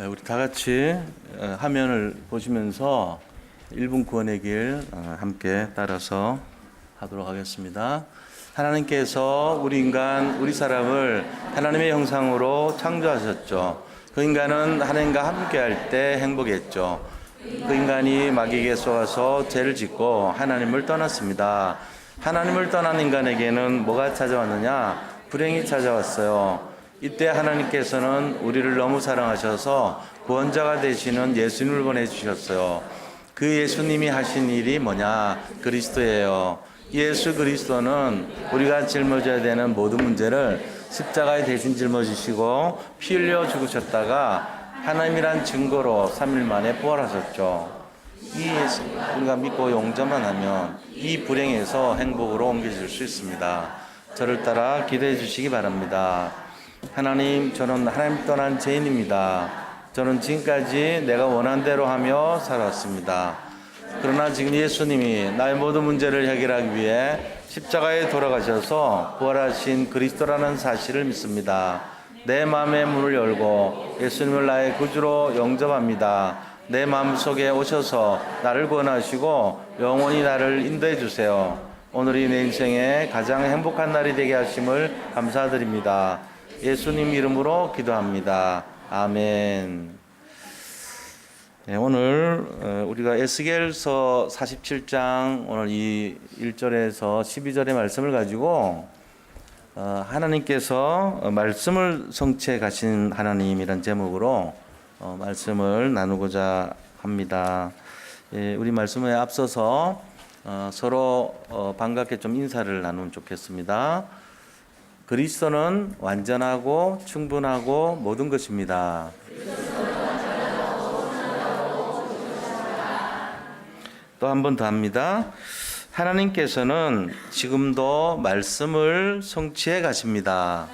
우리 다 같이 화면을 보시면서 1분 구원의 길 함께 따라서 하도록 하겠습니다. 하나님께서 우리 인간, 우리 사람을 하나님의 형상으로 창조하셨죠. 그 인간은 하나님과 함께 할 때 행복했죠. 그 인간이 마귀에게 쏘아서 죄를 짓고 하나님을 떠났습니다. 하나님을 떠난 인간에게는 뭐가 찾아왔느냐? 불행이 찾아왔어요. 이때 하나님께서는 우리를 너무 사랑하셔서 구원자가 되시는 예수님을 보내주셨어요. 그 예수님이 하신 일이 뭐냐? 그리스도예요. 예수 그리스도는 우리가 짊어져야 되는 모든 문제를 십자가에 대신 짊어지시고 피 흘려 죽으셨다가 하나님이란 증거로 3일 만에 부활하셨죠. 이 예수 우리가 믿고 용서만 하면 이 불행에서 행복으로 옮겨질 수 있습니다. 저를 따라 기도해 주시기 바랍니다. 하나님, 저는 하나님 떠난 죄인입니다. 저는 지금까지 내가 원한 대로 하며 살았습니다. 그러나 지금 예수님이 나의 모든 문제를 해결하기 위해 십자가에 돌아가셔서 부활하신 그리스도라는 사실을 믿습니다. 내 마음의 문을 열고 예수님을 나의 구주로 영접합니다. 내 마음속에 오셔서 나를 구원하시고 영원히 나를 인도해 주세요. 오늘이 내 인생의 가장 행복한 날이 되게 하심을 감사드립니다. 예수님 이름으로 기도합니다. 아멘. 네, 오늘 우리가 에스겔서 47장 오늘 이 1절에서 12절의 말씀을 가지고 하나님께서 말씀을 성취해 가신 하나님이란 제목으로 말씀을 나누고자 합니다. 우리 말씀에 앞서서 서로 반갑게 좀 인사를 나누면 좋겠습니다. 그리스도는 완전하고 충분하고 모든 것입니다. 또 한 번 더 합니다. 하나님께서는 지금도 말씀을 성취해 가십니다.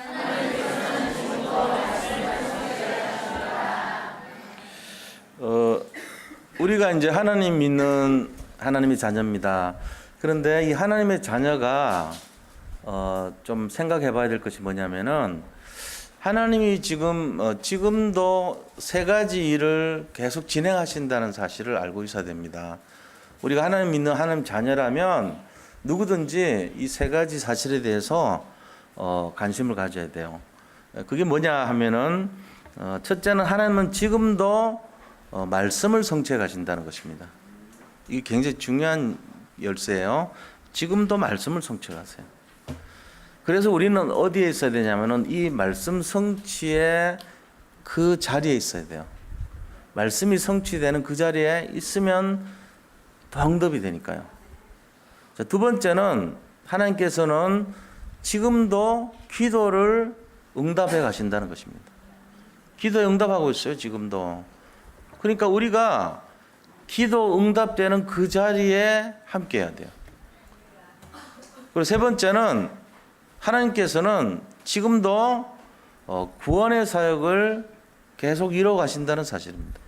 우리가 이제 하나님 믿는 하나님의 자녀입니다. 그런데 이 하나님의 자녀가 좀 생각해 봐야 될 것이 뭐냐면은 하나님이 지금도 세 가지 일을 계속 진행하신다는 사실을 알고 있어야 됩니다. 우리가 하나님 믿는 하나님 자녀라면 누구든지 이 세 가지 사실에 대해서 관심을 가져야 돼요. 그게 뭐냐 하면은 첫째는 하나님은 지금도 말씀을 성취해 가신다는 것입니다. 이게 굉장히 중요한 열쇠예요. 지금도 말씀을 성취해 가세요. 그래서 우리는 어디에 있어야 되냐면은 이 말씀 성취의 그 자리에 있어야 돼요. 말씀이 성취되는 그 자리에 있으면 응답이 되니까요. 자, 두 번째는 하나님께서는 지금도 기도를 응답해 가신다는 것입니다. 기도에 응답하고 있어요, 지금도. 그러니까 우리가 기도 응답되는 그 자리에 함께 해야 돼요. 그리고 세 번째는 하나님께서는 지금도 구원의 사역을 계속 이루어 가신다는 사실입니다.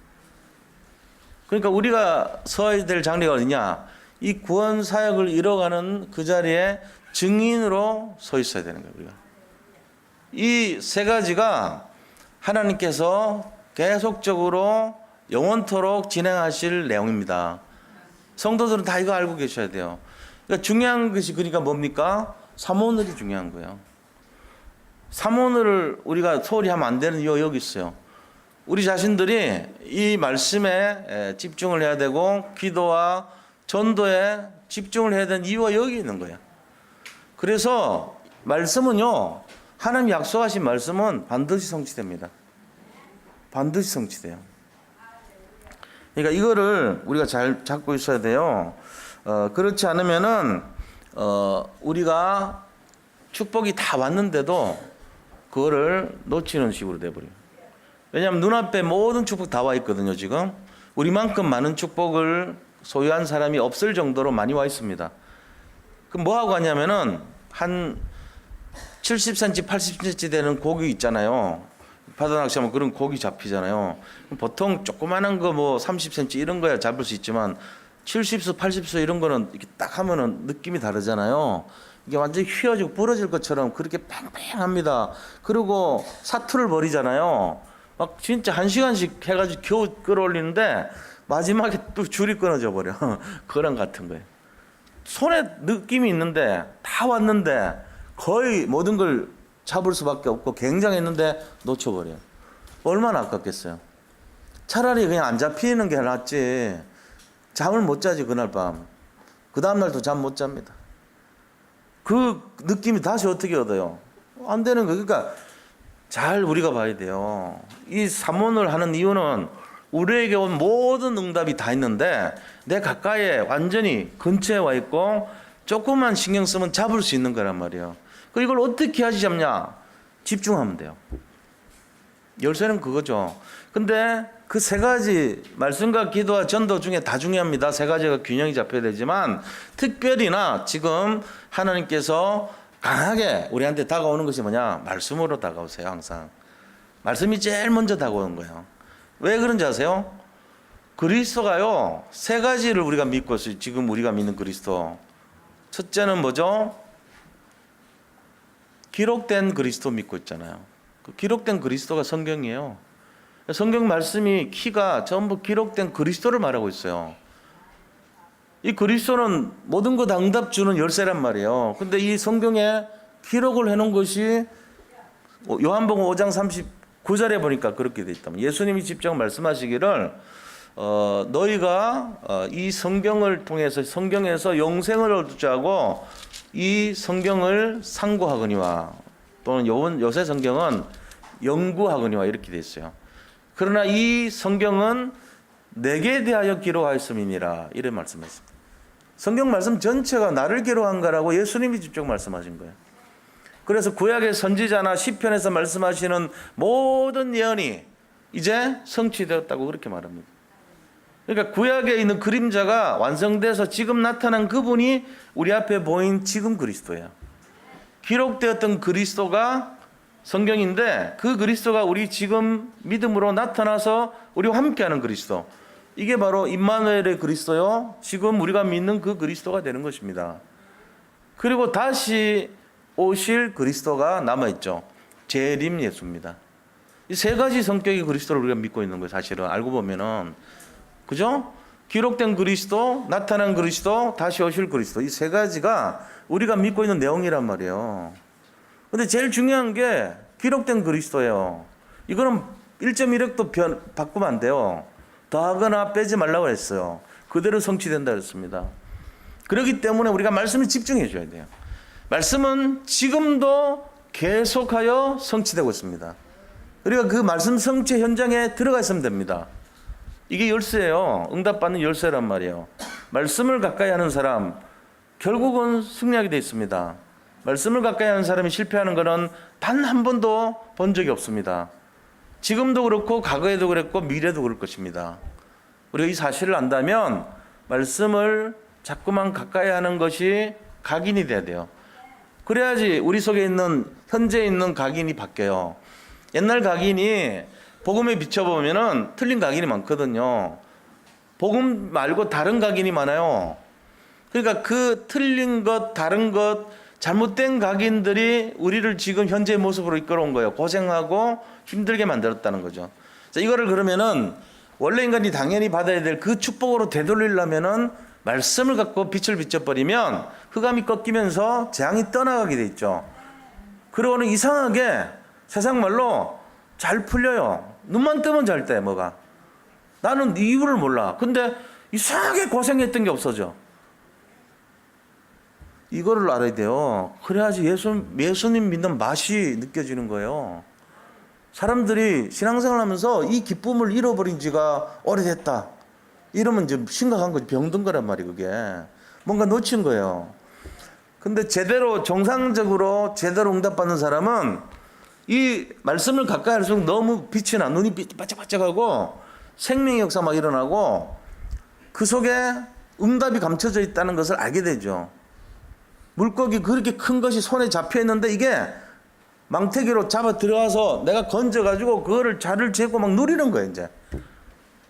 그러니까 우리가 서야 될 장례가 어디냐? 이 구원 사역을 이뤄가는 그 자리에 증인으로 서 있어야 되는 거예요. 우리가 이 세 가지가 하나님께서 계속적으로 영원토록 진행하실 내용입니다. 성도들은 다 이거 알고 계셔야 돼요. 그러니까 중요한 것이 그러니까 뭡니까? 삼오늘이 중요한 거예요. 삼오늘을 우리가 소홀히 하면 안 되는 이유가 여기 있어요. 우리 자신들이 이 말씀에 집중을 해야 되고 기도와 전도에 집중을 해야 되는 이유가 여기 있는 거예요. 그래서 말씀은요, 하나님 약속하신 말씀은 반드시 성취됩니다. 반드시 성취돼요. 그러니까 이거를 우리가 잘 잡고 있어야 돼요. 그렇지 않으면은 우리가 축복이 다 왔는데도 그거를 놓치는 식으로 돼버려요. 왜냐하면 눈앞에 모든 축복 다 와 있거든요. 지금 우리만큼 많은 축복을 소유한 사람이 없을 정도로 많이 와 있습니다. 그럼 뭐하고 하냐면은 한 70cm, 80cm 되는 고기 있잖아요. 바다 낚시하면 그런 고기 잡히잖아요. 보통 조그마한 거 뭐 30cm 이런 거야 잡을 수 있지만 70수, 80수 이런 거는 이렇게 딱 하면은 느낌이 다르잖아요. 이게 완전히 휘어지고 부러질 것처럼 그렇게 팽팽합니다. 그리고 사투를 벌이잖아요. 막 진짜 1시간씩 해가지고 겨우 끌어올리는데 마지막에 또 줄이 끊어져 버려. 그런 같은 거예요. 손에 느낌이 있는데 다 왔는데 거의 모든 걸 잡을 수밖에 없고 굉장했는데 놓쳐버려요. 얼마나 아깝겠어요. 차라리 그냥 안 잡히는 게 낫지. 잠을 못 자지 그날 밤. 그 다음날도 잠 못 잡니다. 그 느낌이 다시 어떻게 얻어요? 안 되는 거예요. 그러니까 잘 우리가 봐야 돼요. 이 삼원을 하는 이유는 우리에게 온 모든 응답이 다 있는데 내 가까이에 완전히 근처에 와 있고 조금만 신경 쓰면 잡을 수 있는 거란 말이에요. 그 이걸 어떻게 하지 잡냐? 집중하면 돼요. 열쇠는 그거죠. 근데 그 세 가지 말씀과 기도와 전도 중에 다 중요합니다. 세 가지가 균형이 잡혀야 되지만 특별히나 지금 하나님께서 강하게 우리한테 다가오는 것이 뭐냐? 말씀으로 다가오세요. 항상 말씀이 제일 먼저 다가오는 거예요. 왜 그런지 아세요? 그리스도가요 세 가지를 우리가 믿고 있어요. 지금 우리가 믿는 그리스도. 첫째는 뭐죠? 기록된 그리스도 믿고 있잖아요. 그 기록된 그리스도가 성경이에요. 성경 말씀이 키가 전부 기록된 그리스도를 말하고 있어요. 이 그리스도는 모든 것 다 응답 주는 열쇠란 말이에요. 근데 이 성경에 기록을 해놓은 것이 요한복음 5장 39절에 보니까 그렇게 돼 있다. 예수님이 직접 말씀하시기를 너희가 이 성경을 통해서 성경에서 영생을 얻자고 이 성경을 상고하거니와 또는 요새 성경은 연구하거니와 이렇게 돼 있어요. 그러나 이 성경은 내게 대하여 기록하였음이니라 이런 말씀했습니다. 성경 말씀 전체가 나를 기록한 거라고 예수님이 직접 말씀하신 거예요. 그래서 구약의 선지자나 시편에서 말씀하시는 모든 예언이 이제 성취되었다고 그렇게 말합니다. 그러니까 구약에 있는 그림자가 완성돼서 지금 나타난 그분이 우리 앞에 보인 지금 그리스도예요. 기록되었던 그리스도가 성경인데 그 그리스도가 우리 지금 믿음으로 나타나서 우리와 함께하는 그리스도. 이게 바로 임마누엘의 그리스도요. 지금 우리가 믿는 그 그리스도가 되는 것입니다. 그리고 다시 오실 그리스도가 남아있죠. 재림 예수입니다. 이 세 가지 성격의 그리스도를 우리가 믿고 있는 거예요. 사실은 알고 보면은. 그죠? 기록된 그리스도, 나타난 그리스도, 다시 오실 그리스도. 이 세 가지가 우리가 믿고 있는 내용이란 말이에요. 근데 제일 중요한 게 기록된 그리스도예요. 이거는 1.1획도 바꾸면 안 돼요. 더하거나 빼지 말라고 했어요. 그대로 성취된다 그랬습니다. 그렇기 때문에 우리가 말씀에 집중해 줘야 돼요. 말씀은 지금도 계속하여 성취되고 있습니다. 우리가 그 말씀 성취 현장에 들어가 있으면 됩니다. 이게 열쇠예요. 응답받는 열쇠란 말이에요. 말씀을 가까이 하는 사람 결국은 승리하게 되어 있습니다. 말씀을 가까이 하는 사람이 실패하는 것은 단 한 번도 본 적이 없습니다. 지금도 그렇고 과거에도 그랬고 미래도 그럴 것입니다. 우리가 이 사실을 안다면 말씀을 자꾸만 가까이 하는 것이 각인이 돼야 돼요. 그래야지 우리 속에 있는 현재 있는 각인이 바뀌어요. 옛날 각인이 복음에 비춰보면은 틀린 각인이 많거든요. 복음 말고 다른 각인이 많아요. 그러니까 그 틀린 것, 다른 것, 잘못된 각인들이 우리를 지금 현재의 모습으로 이끌어온 거예요. 고생하고 힘들게 만들었다는 거죠. 자, 이거를 그러면은 원래 인간이 당연히 받아야 될 그 축복으로 되돌리려면은 말씀을 갖고 빛을 비춰버리면 흑암이 꺾이면서 재앙이 떠나가게 돼 있죠. 그러고는 이상하게 세상 말로 잘 풀려요. 눈만 뜨면 잘 때 뭐가. 나는 이유를 몰라. 근데 이상하게 고생했던 게 없어져. 이거를 알아야 돼요. 그래야지 예수님 믿는 맛이 느껴지는 거예요. 사람들이 신앙생활 하면서 이 기쁨을 잃어버린 지가 오래됐다. 이러면 이제 심각한 거지. 병든 거란 말이에요, 그게. 뭔가 놓친 거예요. 근데 제대로, 정상적으로 제대로 응답받는 사람은 이 말씀을 가까이 할수록 너무 빛이 나, 눈이 반짝반짝하고 생명의 역사 막 일어나고 그 속에 응답이 감춰져 있다는 것을 알게 되죠. 물고기 그렇게 큰 것이 손에 잡혀 있는데 이게 망태기로 잡아 들어가서 내가 건져가지고 그거를 자를 재고 막 누리는 거예요, 이제.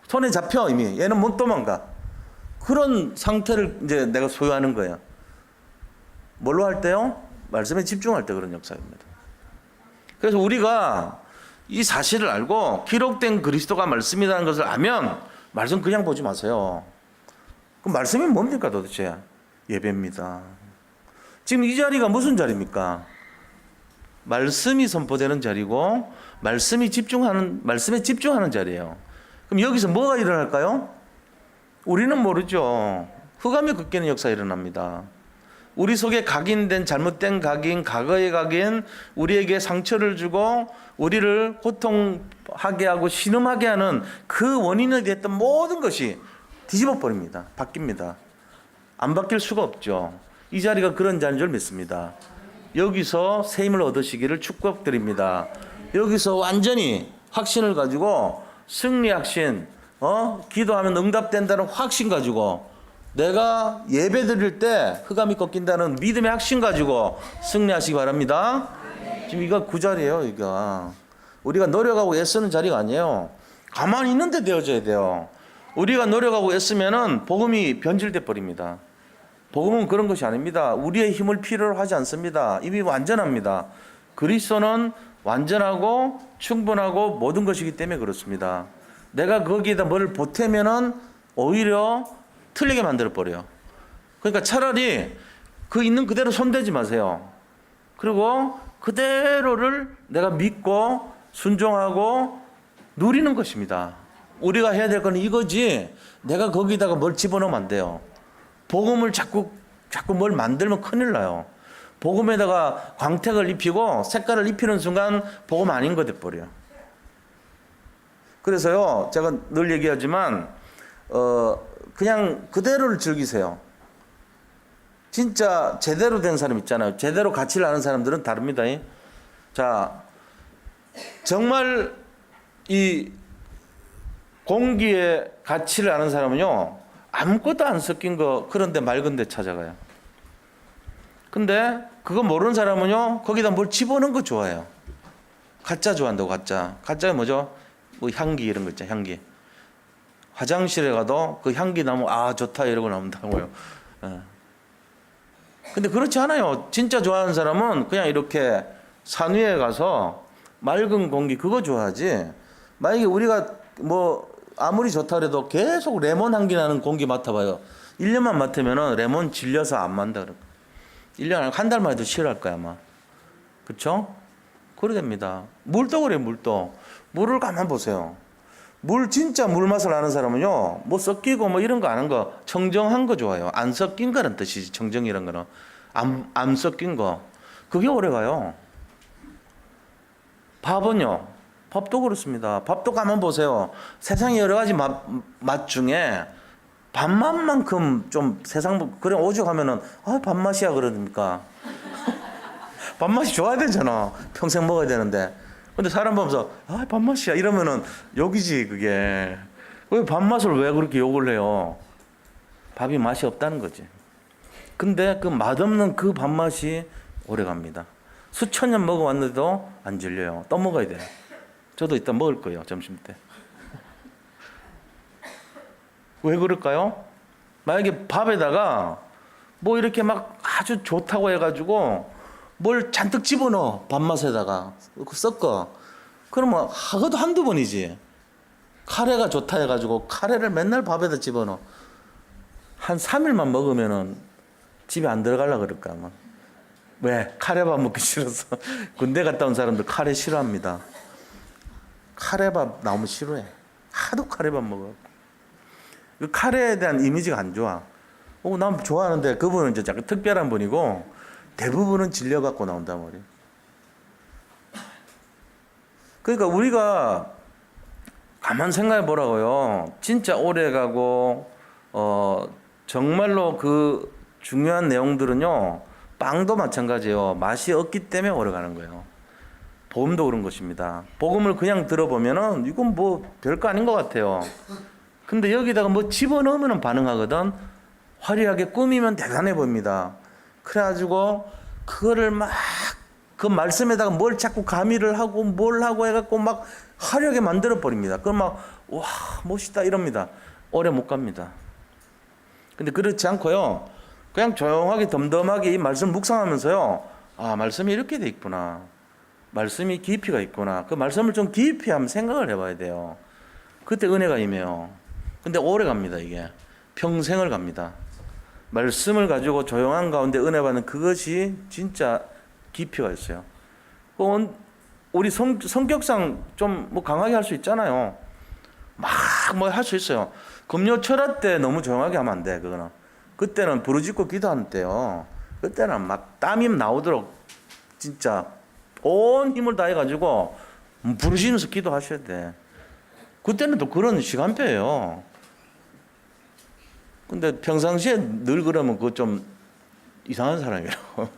손에 잡혀 이미. 얘는 못 도망가. 그런 상태를 이제 내가 소유하는 거예요. 뭘로 할 때요? 말씀에 집중할 때 그런 역사입니다. 그래서 우리가 이 사실을 알고 기록된 그리스도가 말씀이라는 것을 알면 말씀 그냥 보지 마세요. 그 말씀이 뭡니까 도대체? 예배입니다. 지금 이 자리가 무슨 자리입니까? 말씀이 선포되는 자리고 말씀에 집중하는 자리예요. 그럼 여기서 뭐가 일어날까요? 우리는 모르죠. 흑암이 걷기는 역사가 일어납니다. 우리 속에 각인된 잘못된 각인, 과거의 각인, 우리에게 상처를 주고 우리를 고통하게 하고 신음하게 하는 그 원인이 됐던 모든 것이 뒤집어 버립니다. 바뀝니다. 안 바뀔 수가 없죠. 이 자리가 그런 자리인 줄 믿습니다. 여기서 새 힘을 얻으시기를 축복드립니다. 여기서 완전히 확신을 가지고 승리 확신, 기도하면 응답된다는 확신 가지고 내가 예배 드릴 때 흑암이 꺾인다는 믿음의 확신 가지고 승리하시기 바랍니다. 지금 이거 그 자리예요. 이거 우리가 노력하고 애쓰는 자리가 아니에요. 가만히 있는데 되어져야 돼요. 우리가 노력하고 애쓰면은 복음이 변질돼 버립니다. 복음은 그런 것이 아닙니다. 우리의 힘을 필요로 하지 않습니다. 이미 완전합니다. 그리스도는 완전하고 충분하고 모든 것이기 때문에 그렇습니다. 내가 거기에다 뭘 보태면은 오히려 틀리게 만들어 버려요. 그러니까 차라리 그 있는 그대로 손대지 마세요. 그리고 그대로를 내가 믿고 순종하고 누리는 것입니다. 우리가 해야 될 건 이거지. 내가 거기다가 뭘 집어넣으면 안 돼요. 복음을 자꾸 뭘 만들면 큰일 나요. 복음에다가 광택을 입히고 색깔을 입히는 순간 복음 아닌 거 돼버려요. 그래서요, 제가 늘 얘기하지만 그냥 그대로를 즐기세요. 진짜 제대로 된 사람 있잖아요. 제대로 가치를 아는 사람들은 다릅니다. 자, 정말 이 공기의 가치를 아는 사람은요, 아무것도 안 섞인 거 그런데 맑은 데 찾아가요. 근데 그거 모르는 사람은요, 거기다 뭘 집어넣은 거 좋아해요. 가짜 좋아한다고. 가짜가 뭐죠? 뭐 향기 이런 거 있잖아요. 향기. 화장실에 가도 그 향기 나면 아 좋다 이러고 나온다고요. 근데 그렇지 않아요. 진짜 좋아하는 사람은 그냥 이렇게 산 위에 가서 맑은 공기 그거 좋아하지. 만약에 우리가 뭐 아무리 좋다 그래도 계속 레몬 향기 나는 공기 맡아봐요. 1년만 맡으면은 레몬 질려서 안 만다 그럴 거야. 1년 한 달만 해도 싫어할 거야 아마. 그렇죠? 그래 됩니다. 물도 그래요. 물을 가만 보세요. 진짜 물 맛을 아는 사람은요, 뭐 섞이고 뭐 이런 거 아는 거, 청정한 거 좋아요. 안 섞인 거는 뜻이지. 청정이란 거는 안 섞인 거, 그게 오래 가요. 밥도 그렇습니다. 밥도 가만 보세요. 세상에 여러 가지 맛 중에 밥맛만큼 좀 그래 오죽하면은 밥맛이야 그러니까 밥맛이 좋아야 되잖아. 평생 먹어야 되는데. 근데 사람 보면서 밥맛이야 이러면은 욕이지 그게. 왜 밥맛을 왜 그렇게 욕을 해요? 밥이 맛이 없다는 거지. 근데 그 맛없는 그 밥맛이 오래 갑니다. 수천 년 먹어왔는데도 안 질려요. 또 먹어야 돼요. 저도 이따 먹을 거예요. 점심 때. 왜 그럴까요? 만약에 밥에다가 뭐 이렇게 막 아주 좋다고 해가지고 뭘 잔뜩 집어넣어. 밥맛에다가 섞어. 그러면 그것도 한두 번이지. 카레가 좋다 해가지고 카레를 맨날 밥에다 집어넣어. 한 3일만 먹으면은 집에 안 들어가려고 그럴까 아마. 왜? 카레밥 먹기 싫어서. 군대 갔다 온 사람들 카레 싫어합니다. 카레밥 나오면 싫어해. 하도 카레밥 먹어. 그 카레에 대한 이미지가 안 좋아. 난 좋아하는데 그분은 이제 약간 특별한 분이고 대부분은 질려갖고 나온단 말이에요. 그러니까 우리가 가만 생각해 보라고요. 진짜 오래 가고 정말로 그 중요한 내용들은요. 빵도 마찬가지예요. 맛이 없기 때문에 오래 가는 거예요. 복음도 그런 것입니다. 복음을 그냥 들어보면은 이건 뭐 별거 아닌 것 같아요. 근데 여기다가 뭐 집어넣으면 반응하거든. 화려하게 꾸미면 대단해 보입니다. 그래가지고 그거를 막 그 말씀에다가 뭘 자꾸 가미를 하고 뭘 하고 해갖고 막 화려하게 만들어 버립니다. 그럼 막 와 멋있다 이럽니다. 오래 못 갑니다. 근데 그렇지 않고요. 그냥 조용하게 덤덤하게 이 말씀 묵상하면서요. 말씀이 이렇게 돼 있구나. 말씀이 깊이가 있구나. 그 말씀을 좀 깊이 한번 생각을 해봐야 돼요. 그때 은혜가 임해요. 근데 오래 갑니다. 이게 평생을 갑니다. 말씀을 가지고 조용한 가운데 은혜 받는 그것이 진짜 깊이가 있어요. 우리 성격상 좀 뭐 강하게 할 수 있잖아요. 막 뭐 할 수 있어요. 금요 철학 때 너무 조용하게 하면 안 돼. 그거는 그때는 부르짖고 기도하는 때요. 그때는 막 땀이 나오도록 진짜 온 힘을 다해 가지고 부르짖으면서 기도하셔야 돼. 그때는 또 그런 시간표예요. 근데 평상시에 늘 그러면 그거 좀 이상한 사람이라고.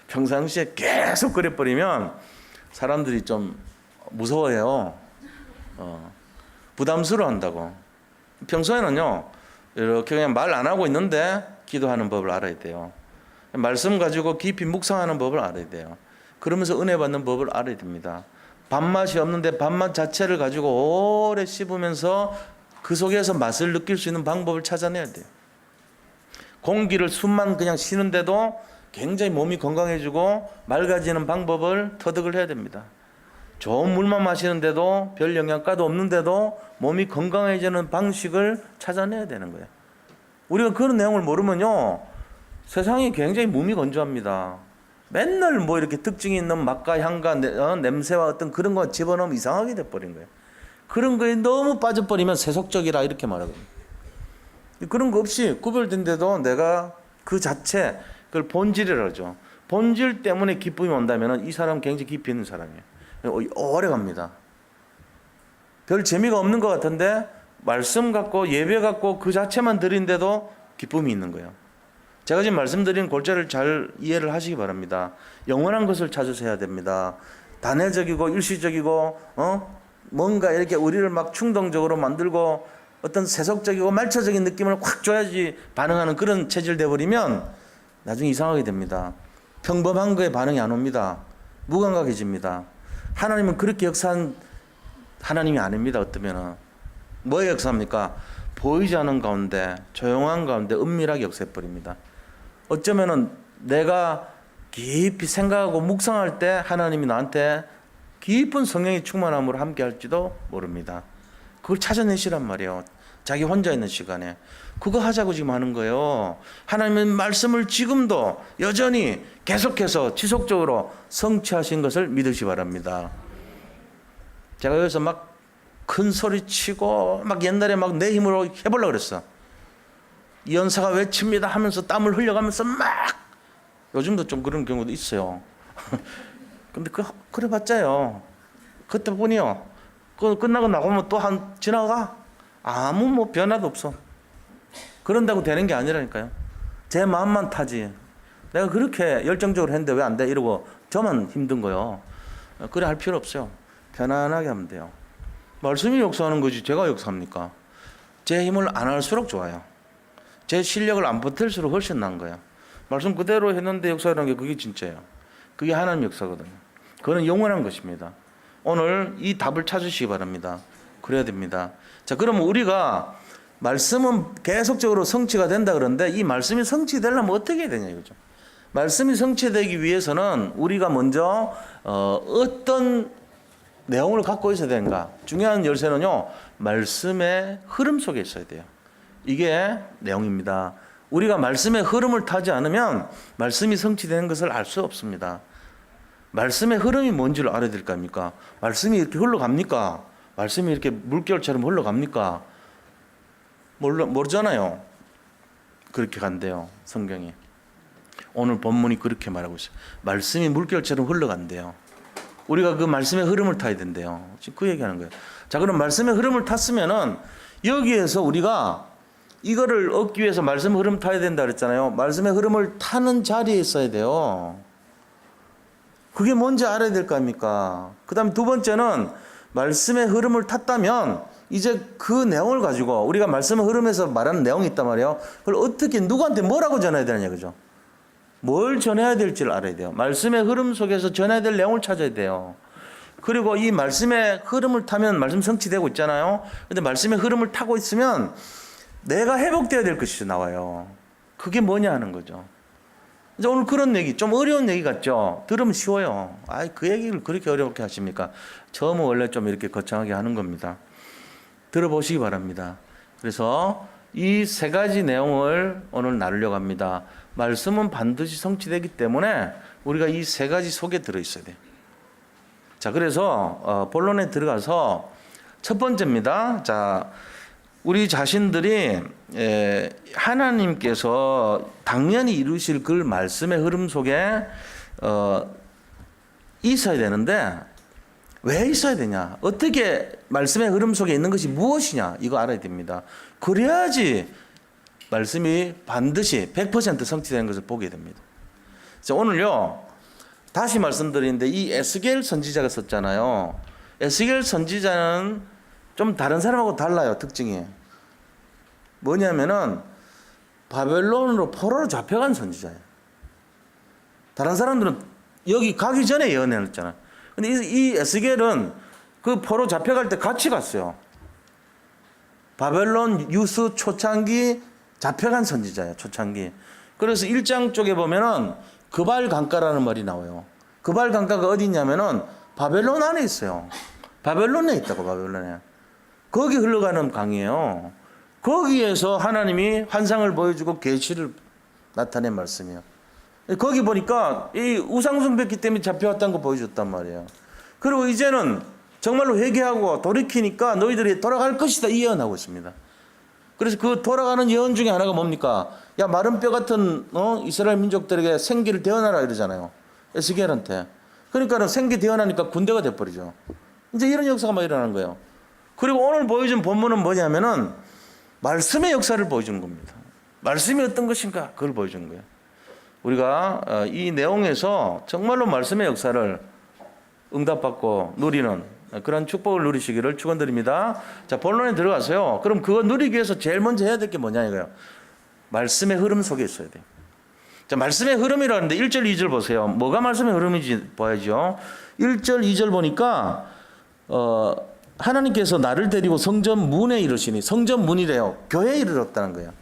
평상시에 계속 그래 버리면 사람들이 좀 무서워해요. 부담스러워 한다고. 평소에는요, 이렇게 그냥 말 안 하고 있는데 기도하는 법을 알아야 돼요. 말씀 가지고 깊이 묵상하는 법을 알아야 돼요. 그러면서 은혜 받는 법을 알아야 됩니다. 밥맛이 없는데 밥맛 자체를 가지고 오래 씹으면서 그 속에서 맛을 느낄 수 있는 방법을 찾아내야 돼요. 공기를 숨만 그냥 쉬는데도 굉장히 몸이 건강해지고 맑아지는 방법을 터득을 해야 됩니다. 좋은 물만 마시는데도 별 영양가도 없는데도 몸이 건강해지는 방식을 찾아내야 되는 거예요. 우리가 그런 내용을 모르면요, 세상이 굉장히 무미건조합니다. 맨날 뭐 이렇게 특징이 있는 맛과 향과 냄새와 어떤 그런 거 집어넣으면 이상하게 돼버린 거예요. 그런 거에 너무 빠져버리면 세속적이라 이렇게 말하거든요. 그런 거 없이 구별된데도 내가 그 자체, 그걸 본질이라고 하죠. 본질 때문에 기쁨이 온다면 이 사람은 굉장히 깊이 있는 사람이에요. 오래 갑니다. 별 재미가 없는 것 같은데 말씀 갖고 예배 갖고 그 자체만 드린데도 기쁨이 있는 거예요. 제가 지금 말씀드린 골자를 잘 이해를 하시기 바랍니다. 영원한 것을 찾아서 해야 됩니다. 단회적이고 일시적이고 뭔가 이렇게 우리를 막 충동적으로 만들고 어떤 세속적이고 말초적인 느낌을 확 줘야지 반응하는 그런 체질 돼버리면 나중에 이상하게 됩니다. 평범한 거에 반응이 안 옵니다. 무감각해집니다. 하나님은 그렇게 역사한 하나님이 아닙니다. 어떠면은 뭐에 역사합니까? 보이지 않은 가운데, 조용한 가운데 은밀하게 역사해버립니다. 어쩌면은 내가 깊이 생각하고 묵상할 때 하나님이 나한테 깊은 성령의 충만함으로 함께 할지도 모릅니다. 그걸 찾아내시란 말이에요. 자기 혼자 있는 시간에. 그거 하자고 지금 하는 거예요. 하나님의 말씀을 지금도 여전히 계속해서 지속적으로 성취하신 것을 믿으시 바랍니다. 제가 여기서 막 큰 소리 치고 막 옛날에 막 내 힘으로 해보려고 그랬어. 이 연사가 외칩니다 하면서 땀을 흘려가면서 막, 요즘도 좀 그런 경우도 있어요. 근데 그래 봤자요. 그때 뿐이요. 끝나고 나가면 또 지나가. 아무 뭐 변화도 없어. 그런다고 되는 게 아니라니까요. 제 마음만 타지. 내가 그렇게 열정적으로 했는데 왜 안 돼? 이러고 저만 힘든 거요. 그래 할 필요 없어요. 편안하게 하면 돼요. 말씀이 역사하는 거지 제가 역사합니까? 제 힘을 안 할수록 좋아요. 제 실력을 안 버틸수록 훨씬 나은 거예요. 말씀 그대로 했는데 역사라는 게 그게 진짜예요. 그게 하나님 역사거든요. 그거는 영원한 것입니다. 오늘 이 답을 찾으시기 바랍니다. 그래야 됩니다. 자, 그러면 우리가 말씀은 계속적으로 성취가 된다 그러는데 이 말씀이 성취되려면 어떻게 해야 되냐 이거죠. 말씀이 성취되기 위해서는 우리가 먼저 어떤 내용을 갖고 있어야 되는가. 중요한 열쇠는요, 말씀의 흐름 속에 있어야 돼요. 이게 내용입니다. 우리가 말씀의 흐름을 타지 않으면 말씀이 성취되는 것을 알 수 없습니다. 말씀의 흐름이 뭔지를 알아야 될 거 아닙니까? 말씀이 이렇게 흘러갑니까? 말씀이 이렇게 물결처럼 흘러갑니까? 모르잖아요. 그렇게 간대요, 성경이. 오늘 본문이 그렇게 말하고 있어요. 말씀이 물결처럼 흘러간대요. 우리가 그 말씀의 흐름을 타야 된대요. 지금 그 얘기하는 거예요. 자, 그럼 말씀의 흐름을 탔으면은 여기에서 우리가 이거를 얻기 위해서 말씀의 흐름 타야 된다 그랬잖아요. 말씀의 흐름을 타는 자리에 있어야 돼요. 그게 뭔지 알아야 될 거 아닙니까? 그 다음에 두 번째는 말씀의 흐름을 탔다면 이제 그 내용을 가지고 우리가 말씀의 흐름에서 말하는 내용이 있단 말이에요. 그걸 어떻게 누구한테 뭐라고 전해야 되느냐 그죠? 뭘 전해야 될지를 알아야 돼요. 말씀의 흐름 속에서 전해야 될 내용을 찾아야 돼요. 그리고 이 말씀의 흐름을 타면 말씀 성취되고 있잖아요. 근데 말씀의 흐름을 타고 있으면 내가 회복되어야 될 것이 나와요. 그게 뭐냐 하는 거죠. 이제 오늘 그런 얘기, 좀 어려운 얘기 같죠? 들으면 쉬워요. 아이, 그 얘기를 그렇게 어렵게 하십니까? 처음은 원래 좀 이렇게 거창하게 하는 겁니다. 들어보시기 바랍니다. 그래서 이 세 가지 내용을 오늘 나누려고 합니다. 말씀은 반드시 성취되기 때문에 우리가 이 세 가지 속에 들어있어야 돼요. 자, 그래서 본론에 들어가서 첫 번째입니다. 자, 우리 자신들이 하나님께서 당연히 이루실 그 말씀의 흐름 속에 있어야 되는데 왜 있어야 되냐? 어떻게 말씀의 흐름 속에 있는 것이 무엇이냐? 이거 알아야 됩니다. 그래야지 말씀이 반드시 100% 성취되는 것을 보게 됩니다. 자, 오늘요. 다시 말씀드리는데 이 에스겔 선지자가 썼잖아요. 에스겔 선지자는 좀 다른 사람하고 달라요. 특징이. 뭐냐면은 바벨론으로 포로로 잡혀간 선지자예요. 다른 사람들은 여기 가기 전에 예언을 했잖아요. 근데 이 에스겔은 그 포로 잡혀갈 때 같이 갔어요. 바벨론 유수 초창기 잡혀간 선지자예요. 초창기. 그래서 1장 쪽에 보면은 그발 강가라는 말이 나와요. 그발 강가가 어디 있냐면은 바벨론 안에 있어요. 바벨론에 있다고, 바벨론에. 거기 흘러가는 강이에요. 거기에서 하나님이 환상을 보여주고 계시를 나타낸 말씀이에요. 거기 보니까 이 우상숭배기 때문에 잡혀왔다는 거 보여줬단 말이에요. 그리고 이제는 정말로 회개하고 돌이키니까 너희들이 돌아갈 것이다, 이 예언하고 있습니다. 그래서 그 돌아가는 예언 중에 하나가 뭡니까? 야, 마른 뼈 같은 이스라엘 민족들에게 생기를 대언하라 이러잖아요. 에스겔한테. 그러니까 생기 대언하니까 군대가 돼버리죠. 이제 이런 역사가 막 일어나는 거예요. 그리고 오늘 보여준 본문은 뭐냐면은 말씀의 역사를 보여주는 겁니다. 말씀이 어떤 것인가 그걸 보여주는 거예요. 우리가 이 내용에서 정말로 말씀의 역사를 응답받고 누리는 그런 축복을 누리시기를 축원드립니다. 자, 본론에 들어가서요. 그럼 그거 누리기 위해서 제일 먼저 해야 될 게 뭐냐 이거예요. 말씀의 흐름 속에 있어야 돼요. 자, 말씀의 흐름이라는데 1절, 2절 보세요. 뭐가 말씀의 흐름인지 봐야죠. 1절, 2절 보니까 하나님께서 나를 데리고 성전 문에 이르시니, 성전 문이래요. 교회에 이르렀다는 거예요.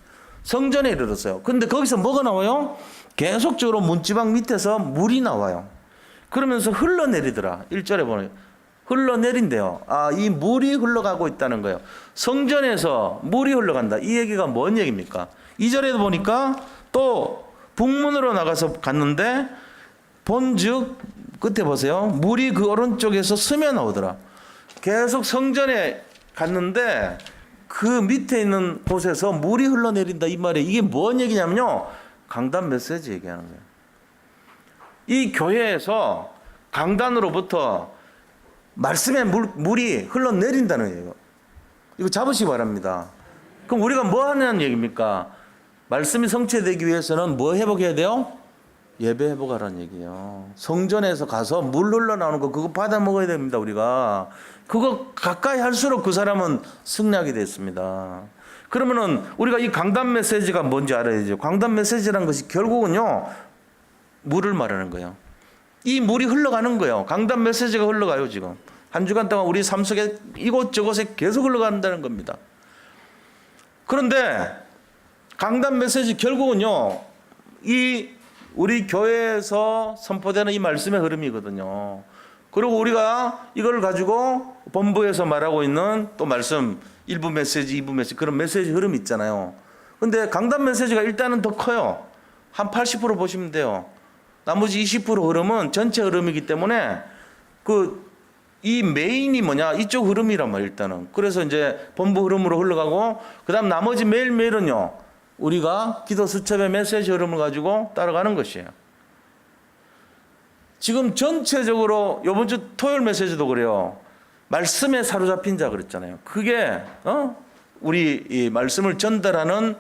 성전에 이르렀어요. 근데 거기서 뭐가 나와요? 계속적으로 문지방 밑에서 물이 나와요. 그러면서 흘러내리더라. 1절에 보면 흘러내린대요. 아, 이 물이 흘러가고 있다는 거예요. 성전에서 물이 흘러간다. 이 얘기가 뭔 얘기입니까? 2절에도 보니까 또 북문으로 나가서 갔는데 본즉 끝에 보세요. 물이 그 오른쪽에서 스며 나오더라. 계속 성전에 갔는데 그 밑에 있는 곳에서 물이 흘러내린다 이 말이에요. 이게 뭔 얘기냐면요. 강단 메시지 얘기하는 거예요. 이 교회에서 강단으로부터 말씀의 물이 흘러내린다는 얘기예요. 이거 잡으시기 바랍니다. 그럼 우리가 뭐 하는 얘기입니까? 말씀이 성취되기 위해서는 뭐 회복해야 돼요? 예배 회복하라는 얘기예요. 성전에서 가서 물 흘러나오는 거 그거 받아 먹어야 됩니다. 우리가 그거 가까이 할수록 그 사람은 승리하게 됐습니다. 그러면은 우리가 이 강단 메시지가 뭔지 알아야죠. 강단 메시지라는 것이 결국은요 물을 말하는 거예요. 이 물이 흘러가는 거예요. 강단 메시지가 흘러가요. 지금 한 주간 동안 우리 삶 속에 이곳저곳에 계속 흘러간다는 겁니다. 그런데 강단 메시지 결국은요 이 우리 교회에서 선포되는 이 말씀의 흐름이거든요. 그리고 우리가 이걸 가지고 본부에서 말하고 있는 또 말씀 1부 메시지, 2부 메시지 그런 메시지 흐름이 있잖아요. 근데 강단 메시지가 일단은 더 커요. 한 80% 보시면 돼요. 나머지 20% 흐름은 전체 흐름이기 때문에 이 메인이 뭐냐 이쪽 흐름이란 말이에요. 일단은. 그래서 이제 본부 흐름으로 흘러가고 그다음 나머지 매일매일은요. 우리가 기도 수첩의 메시지 흐름을 가지고 따라가는 것이에요. 지금 전체적으로 이번 주 토요일 메시지도 그래요. 말씀에 사로잡힌 자 그랬잖아요. 그게 우리 이 말씀을 전달하는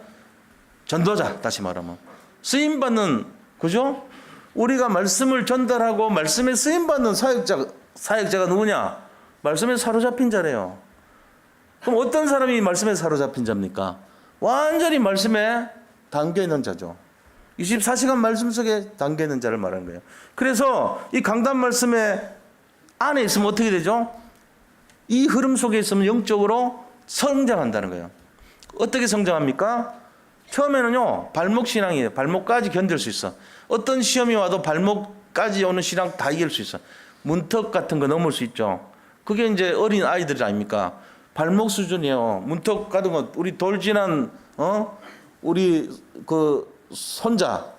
전도자, 다시 말하면 쓰임 받는, 그죠? 우리가 말씀을 전달하고 말씀에 쓰임 받는 사역자가 누구냐? 말씀에 사로잡힌 자래요. 그럼 어떤 사람이 말씀에 사로잡힌 자입니까? 완전히 말씀에 담겨 있는 자죠. 24시간 말씀 속에 담겨 있는 자를 말하는 거예요. 그래서 이 강단 말씀에 안에 있으면 어떻게 되죠? 이 흐름 속에 있으면 영적으로 성장한다는 거예요. 어떻게 성장합니까? 처음에는요, 발목 신앙이에요. 발목까지 견딜 수 있어. 어떤 시험이 와도 발목까지 오는 신앙 다 이길 수 있어. 문턱 같은 거 넘을 수 있죠. 그게 이제 어린 아이들 아닙니까? 발목 수준이에요. 문턱 같은 거, 우리 돌진한, 우리 그 손자,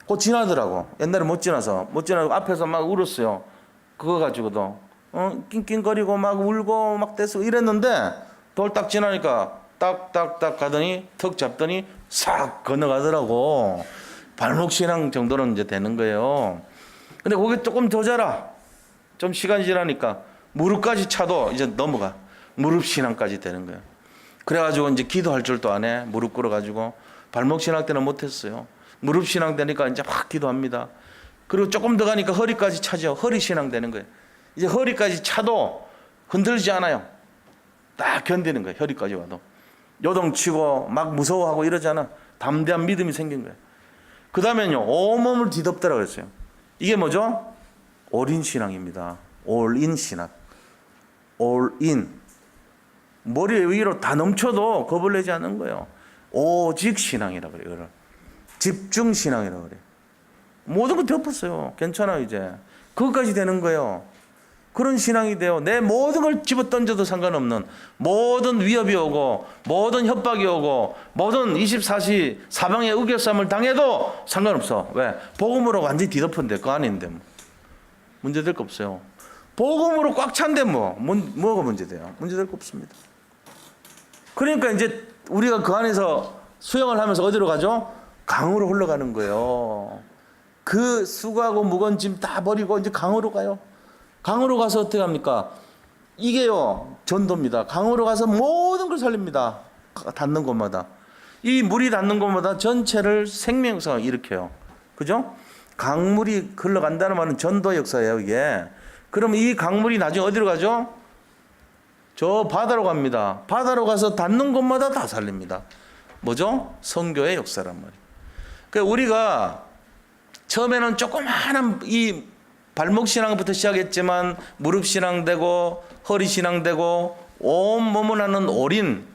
곧 지나더라고. 옛날에 못 지나고 앞에서 막 울었어요. 그거 가지고도. 낑낑거리고 막 울고 막 떼쓰고 이랬는데 돌 딱 지나니까 딱딱딱 가더니 턱 잡더니 싹 건너가더라고. 발목 신앙 정도는 이제 되는 거예요. 근데 그게 조금 더 자라. 좀 시간이 지나니까 무릎까지 차도 이제 넘어가. 무릎 신앙까지 되는 거예요. 그래가지고 이제 기도할 줄도 안 해. 무릎 꿇어가지고. 발목 신앙 때는 못했어요. 무릎 신앙 되니까 이제 확 기도합니다. 그리고 조금 더 가니까 허리까지 차죠. 허리 신앙 되는 거예요. 이제 허리까지 차도 흔들지 않아요. 딱 견디는 거예요. 허리까지 와도. 요동치고 막 무서워하고 이러잖아. 담대한 믿음이 생긴 거예요. 그 다음에는요, 온몸을 뒤덮더라 그랬어요. 이게 뭐죠? 올인 신앙입니다. 올인 신앙. 올인. 머리 위로 다 넘쳐도 겁을 내지 않는 거예요. 오직 신앙이라고 그래요. 이거를. 집중 신앙이라고 그래요. 모든 거 덮었어요. 괜찮아요, 이제. 그것까지 되는 거예요. 그런 신앙이 돼요. 내 모든 걸 집어 던져도 상관없는, 모든 위협이 오고 모든 협박이 오고 모든 24시 사방의 우겨쌈을 당해도 상관없어. 왜? 복음으로 완전히 뒤덮은데 그 안에 있는데 뭐. 문제될 거 없어요. 복음으로 꽉 찬데 뭐가 문제돼요? 문제될 거 없습니다. 그러니까 이제 우리가 그 안에서 수영을 하면서 어디로 가죠? 강으로 흘러가는 거예요. 그 수고하고 무거운 짐 다 버리고 이제 강으로 가요. 강으로 가서 어떻게 합니까? 이게요, 전도입니다. 강으로 가서 모든 걸 살립니다. 닿는 곳마다. 이 물이 닿는 곳마다 전체를 생명성을 일으켜요. 그죠? 강물이 흘러간다는 말은 전도 역사예요, 이게. 그럼 이 강물이 나중에 어디로 가죠? 저 바다로 갑니다. 바다로 가서 닿는 곳마다 다 살립니다. 뭐죠? 선교의 역사란 말이에요. 그러니까 우리가 처음에는 조그마한 이 발목 신앙부터 시작했지만 무릎 신앙 되고 허리 신앙 되고 온 몸을 하는 올인,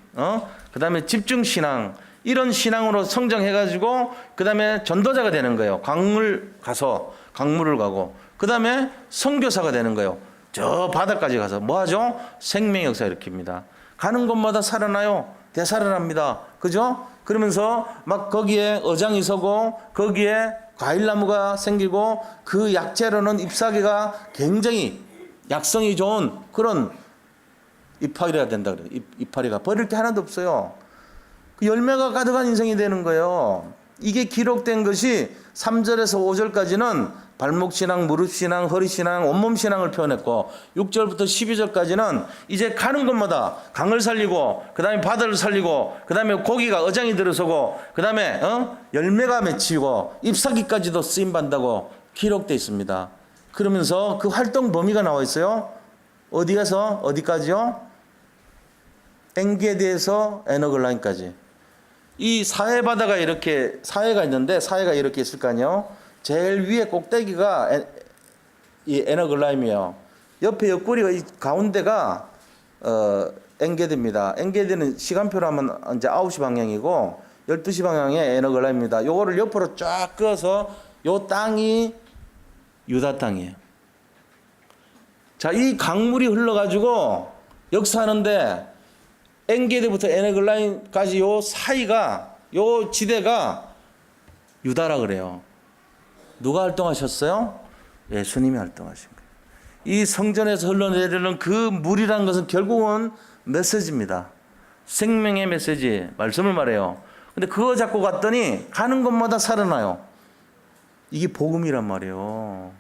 그다음에 집중 신앙, 이런 신앙으로 성장해가지고 그다음에 전도자가 되는 거예요. 강물 가서 강물을 가고 그다음에 선교사가 되는 거예요. 저 바다까지 가서 뭐 하죠? 생명 역사 일으킵니다. 가는 곳마다 살아나요. 되살아납니다. 그죠? 그러면서 막 거기에 어장이 서고 거기에 과일나무가 생기고 그 약재로는 잎사귀가 굉장히 약성이 좋은 그런 이파리가 된다 그래요. 이파리가 버릴 게 하나도 없어요. 그 열매가 가득한 인생이 되는 거예요. 이게 기록된 것이 3절에서 5절까지는 발목 신앙, 무릎 신앙, 허리 신앙, 온몸 신앙을 표현했고 6절부터 12절까지는 이제 가는 곳마다 강을 살리고 그다음에 바다를 살리고 그다음에 고기가 어장이 들어서고 그다음에 열매가 맺히고 잎사귀까지도 쓰임 받는다고 기록되어 있습니다. 그러면서 그 활동 범위가 나와 있어요. 어디에서 어디까지요? 엔게디에서 에너글라인까지. 이 사해 바다가 이렇게 사해가 있는데 사해가 이렇게 있을 거 아니에요. 제일 위에 꼭대기가 이 에너글라임이에요. 옆에 옆구리가 이 가운데가 엔게디입니다. 엔게디는 시간표로 하면 이제 9시 방향이고 12시 방향의 에너글라임입니다. 요거를 옆으로 쫙 그어서 요 땅이 유다 땅이에요. 자, 이 강물이 흘러가지고 역사하는데 엔게디부터 에너글라임까지 요 사이가 요 지대가 유다라 그래요. 누가 활동하셨어요? 예수님이 활동하신 거예요. 이 성전에서 흘러내리는 그 물이라는 것은 결국은 메시지입니다. 생명의 메시지, 말씀을 말해요. 근데 그거 잡고 갔더니 가는 곳마다 살아나요. 이게 복음이란 말이에요.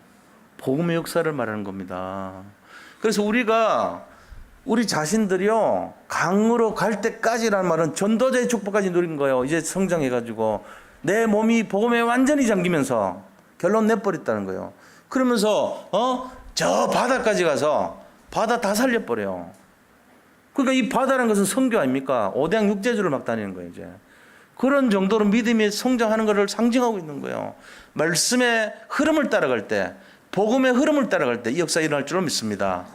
복음의 역사를 말하는 겁니다. 그래서 우리가 우리 자신들이요, 강으로 갈 때까지라는 말은 전도자의 축복까지 누린 거예요. 이제 성장해가지고 내 몸이 복음에 완전히 잠기면서 결론 내버렸다는 거예요. 그러면서 저 바다까지 가서 바다 다 살려버려요. 그러니까 이 바다라는 것은 선교 아닙니까? 오대양 육제주를 막 다니는 거예요. 이제 그런 정도로 믿음이 성장하는 것을 상징하고 있는 거예요. 말씀의 흐름을 따라갈 때, 복음의 흐름을 따라갈 때 이 역사 일어날 줄로 믿습니다.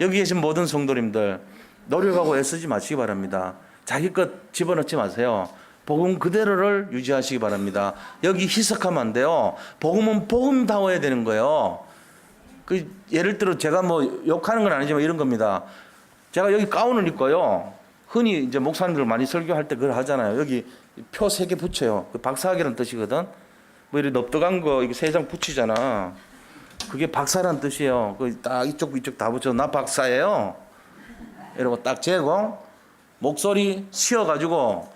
여기 계신 모든 성도님들 노력하고 애쓰지 마시기 바랍니다. 자기 것 집어넣지 마세요. 복음 그대로를 유지하시기 바랍니다. 여기 희석하면 안 돼요. 복음은 복음다워야 되는 거예요. 예를 들어 제가 뭐 욕하는 건 아니지만 이런 겁니다. 제가 여기 가운을 입고요. 흔히 이제 목사님들 많이 설교할 때 그걸 하잖아요. 여기 표 3개 붙여요. 박사학이라는 뜻이거든. 뭐 이렇게 넙떡한 거 이게 3장 붙이잖아. 그게 박사란 뜻이에요. 딱 이쪽 다 붙여. 나 박사예요. 이러고 딱 재고 목소리 쉬어가지고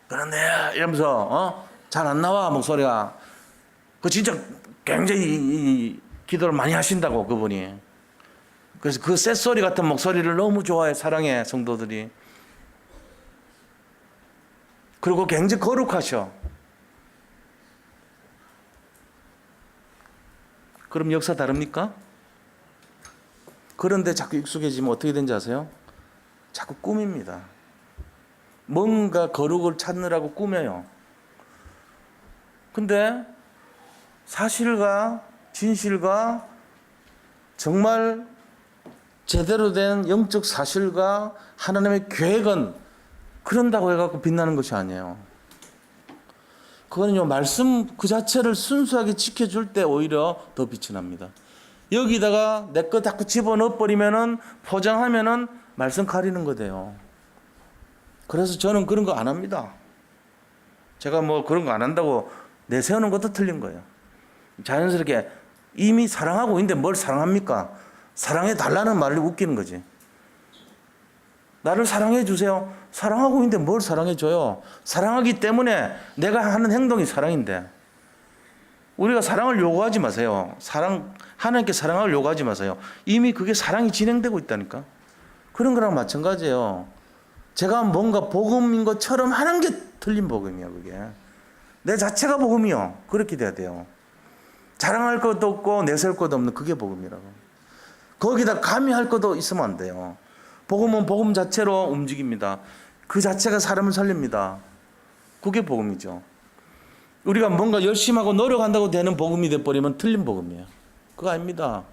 그런데 이러면서 잘 안 나와 목소리가. 그 진짜 굉장히 기도를 많이 하신다고 그분이. 그래서 그 쇳소리 같은 목소리를 너무 좋아해 사랑해 성도들이. 그리고 굉장히 거룩하셔. 그럼 역사 다릅니까? 그런데 자꾸 익숙해지면 어떻게 되는지 아세요? 자꾸 꾸밉니다. 뭔가 거룩을 찾느라고 꾸며요. 근데 사실과 진실과 정말 제대로 된 영적 사실과 하나님의 계획은 그런다고 해갖고 빛나는 것이 아니에요. 그거는요, 말씀 그 자체를 순수하게 지켜줄 때 오히려 더 빛이 납니다. 여기다가 내 거 자꾸 집어넣어버리면은, 포장하면은 말씀 가리는 거 돼요. 그래서 저는 그런 거 안 합니다. 제가 뭐 그런 거 안 한다고 내세우는 것도 틀린 거예요. 자연스럽게 이미 사랑하고 있는데 뭘 사랑합니까? 사랑해 달라는 말을 웃기는 거지. 나를 사랑해 주세요. 사랑하고 있는데 뭘 사랑해 줘요? 사랑하기 때문에 내가 하는 행동이 사랑인데. 우리가 사랑을 요구하지 마세요. 하나님께 사랑을 요구하지 마세요. 이미 그게 사랑이 진행되고 있다니까. 그런 거랑 마찬가지예요. 제가 뭔가 복음인 것처럼 하는 게 틀린 복음이야, 그게. 내 자체가 복음이요. 그렇게 돼야 돼요. 자랑할 것도 없고 내세울 것도 없는 그게 복음이라고. 거기다 감히 할 것도 있으면 안 돼요. 복음은 복음 자체로 움직입니다. 그 자체가 사람을 살립니다. 그게 복음이죠. 우리가 뭔가 열심히 하고 노력한다고 되는 복음이 돼버리면 틀린 복음이에요. 그거 아닙니다.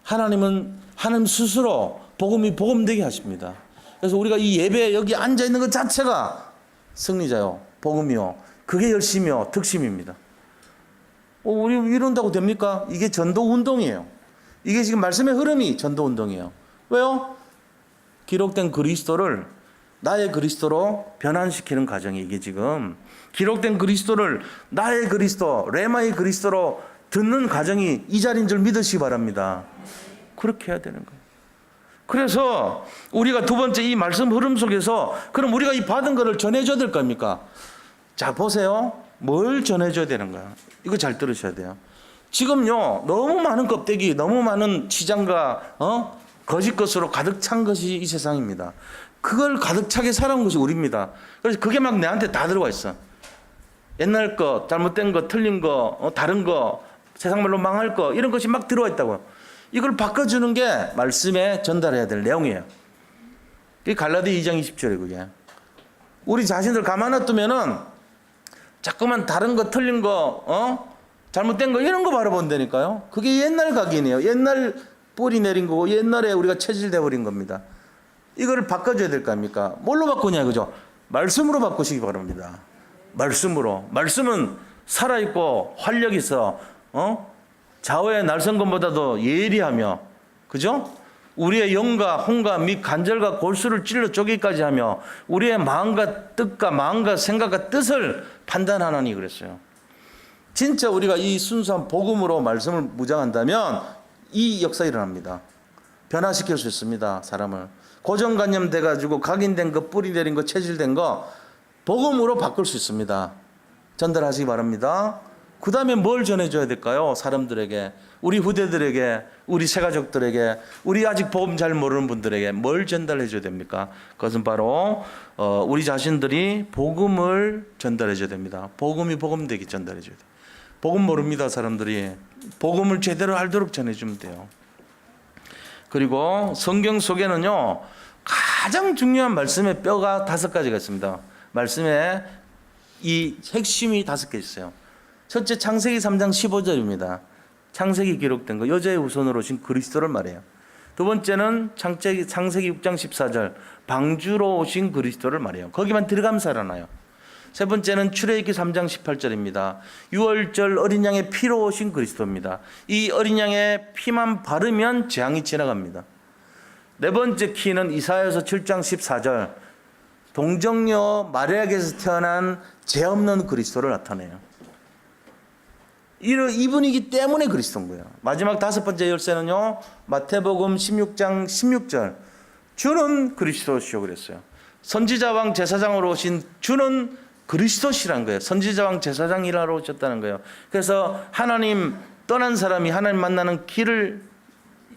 하나님은 하나님 스스로 복음이 복음되게 하십니다. 그래서 우리가 이 예배에 여기 앉아있는 것 자체가 승리자요, 복음이요. 그게 열심이요, 특심입니다. 우리 이런다고 됩니까? 이게 전도운동이에요. 이게 지금 말씀의 흐름이 전도운동이에요. 왜요? 기록된 그리스도를 나의 그리스도로 변환시키는 과정이 이게 지금 기록된 그리스도를 나의 그리스도, 레마의 그리스도로 듣는 과정이 이 자리인 줄 믿으시기 바랍니다. 그렇게 해야 되는 거예요. 그래서 우리가 두 번째 이 말씀 흐름 속에서 그럼 우리가 이 받은 거를 전해줘야 될 겁니까? 자, 보세요. 뭘 전해줘야 되는가? 이거 잘 들으셔야 돼요. 지금요, 너무 많은 껍데기, 너무 많은 치장과 거짓 것으로 가득 찬 것이 이 세상입니다. 그걸 가득 차게 살아온 것이 우리입니다. 그래서 그게 막 내한테 다 들어와 있어. 옛날 거, 잘못된 거, 틀린 거, 다른 거, 세상 말로 망할 거, 이런 것이 막 들어와 있다고요. 이걸 바꿔주는 게 말씀에 전달해야 될 내용이에요. 그게 갈라디 2장 20절에 그게. 우리 자신들 가만 놔두면은 자꾸만 다른 거, 틀린 거, 잘못된 거, 이런 거 바라본다니까요. 그게 옛날 각인이에요. 옛날 뿌리 내린 거고, 옛날에 우리가 체질돼 버린 겁니다. 이거를 바꿔줘야 될 거 아닙니까? 뭘로 바꾸냐, 그죠? 말씀으로 바꾸시기 바랍니다. 말씀으로. 말씀은 살아있고 활력 있어. 좌우의 날선검보다도 예리하며, 그죠? 우리의 영과 혼과 및 간절과 골수를 찔러 쪼개기까지 하며 우리의 마음과 뜻과 마음과 생각과 뜻을 판단하나니 그랬어요. 진짜 우리가 이 순수한 복음으로 말씀을 무장한다면 이 역사 일어납니다. 변화시킬 수 있습니다. 사람을. 고정관념 돼가지고 각인된 거, 뿌리 내린 거, 체질된 거 복음으로 바꿀 수 있습니다. 전달하시기 바랍니다. 그 다음에 뭘 전해줘야 될까요? 사람들에게, 우리 후대들에게, 우리 새가족들에게, 우리 아직 복음 잘 모르는 분들에게 뭘 전달해줘야 됩니까? 그것은 바로 우리 자신들이 복음을 전달해줘야 됩니다. 복음이 복음되게 전달해줘야 돼요. 복음 모릅니다, 사람들이. 복음을 제대로 알도록 전해주면 돼요. 그리고 성경 속에는요, 가장 중요한 말씀의 뼈가 5가지가 있습니다. 말씀에 이 핵심이 5개 있어요. 첫째, 창세기 3장 15절입니다. 창세기 기록된 거, 여자의 후손으로 오신 그리스도를 말해요. 두 번째는 창세기 6장 14절 방주로 오신 그리스도를 말해요. 거기만 들어가면 살아나요. 세 번째는 출애굽기 3장 18절입니다. 유월절 어린 양의 피로 오신 그리스도입니다. 이 어린 양의 피만 바르면 재앙이 지나갑니다. 네 번째 키는 이사야서 7장 14절 동정녀 마리아에게서 태어난 죄 없는 그리스도를 나타내요. 이분이기 때문에 그리스도인 거예요. 마지막 다섯 번째 열쇠는요, 마태복음 16장 16절 주는 그리스도시오 그랬어요. 선지자왕 제사장으로 오신 주는 그리스도시란 거예요. 선지자왕 제사장이라로 오셨다는 거예요. 그래서 하나님 떠난 사람이 하나님 만나는 길을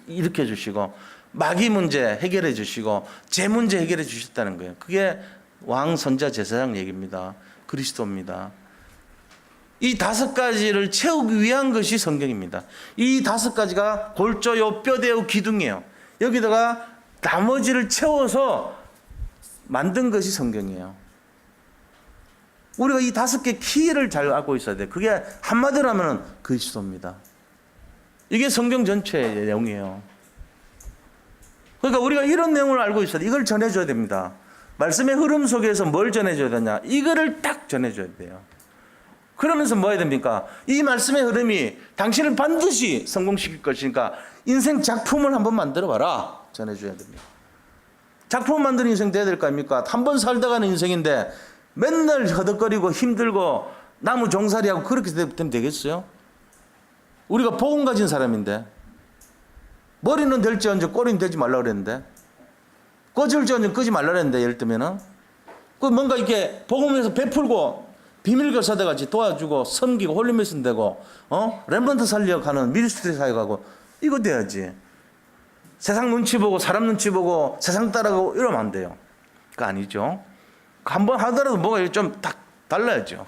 일으켜 주시고 마귀 문제 해결해 주시고 죄 문제 해결해 주셨다는 거예요. 그게 왕, 선자, 제사장 얘기입니다. 그리스도입니다. 이 다섯 가지를 채우기 위한 것이 성경입니다. 이 다섯 가지가 골조요 뼈대요 기둥이에요. 여기다가 나머지를 채워서 만든 것이 성경이에요. 우리가 이 다섯 개 키를 잘 알고 있어야 돼요. 그게 한마디로 하면 그리스도입니다. 이게 성경 전체의 내용이에요. 그러니까 우리가 이런 내용을 알고 있어야 돼. 이걸 전해줘야 됩니다. 말씀의 흐름 속에서 뭘 전해줘야 되냐? 이거를 딱 전해줘야 돼요. 그러면서 뭐 해야 됩니까? 이 말씀의 흐름이 당신을 반드시 성공시킬 것이니까 인생 작품을 한번 만들어 봐라. 전해줘야 됩니다. 작품 만드는 인생 돼야 될 거 아닙니까? 한 번 살다 가는 인생인데 맨날 허덕거리고 힘들고 나무 종살이하고 그렇게 되면 되겠어요? 우리가 복음 가진 사람인데 머리는 될지언정 꼬리는 되지 말라 그랬는데 꺼질지언정 끄지 말라 그랬는데 예를 들면은 그 뭔가 이렇게 복음에서 베풀고 비밀교사들 같이 도와주고 섬기고 홀리메슨 되고 렘넌트 살려 가는 미니스트리 사역하고 이거 돼야지. 세상 눈치 보고 사람 눈치 보고 세상 따라가고 이러면 안 돼요. 그거 아니죠. 한번 하더라도 뭐가 좀 딱 달라야죠.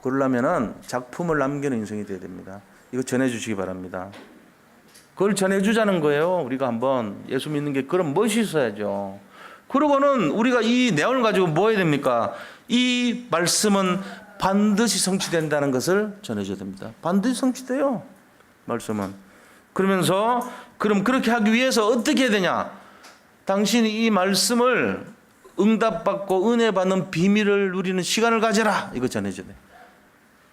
그러려면은 작품을 남기는 인생이 돼야 됩니다. 이거 전해주시기 바랍니다. 그걸 전해주자는 거예요. 우리가 한번 예수 믿는 게 그럼 멋이 있어야죠. 그러고는 우리가 이 내용을 가지고 뭐 해야 됩니까? 이 말씀은 반드시 성취된다는 것을 전해줘야 됩니다. 반드시 성취돼요. 말씀은. 그러면서 그럼 그렇게 하기 위해서 어떻게 해야 되냐? 당신이 이 말씀을 응답받고 은혜 받는 비밀을 누리는 시간을 가져라. 이거 전해줘야 돼.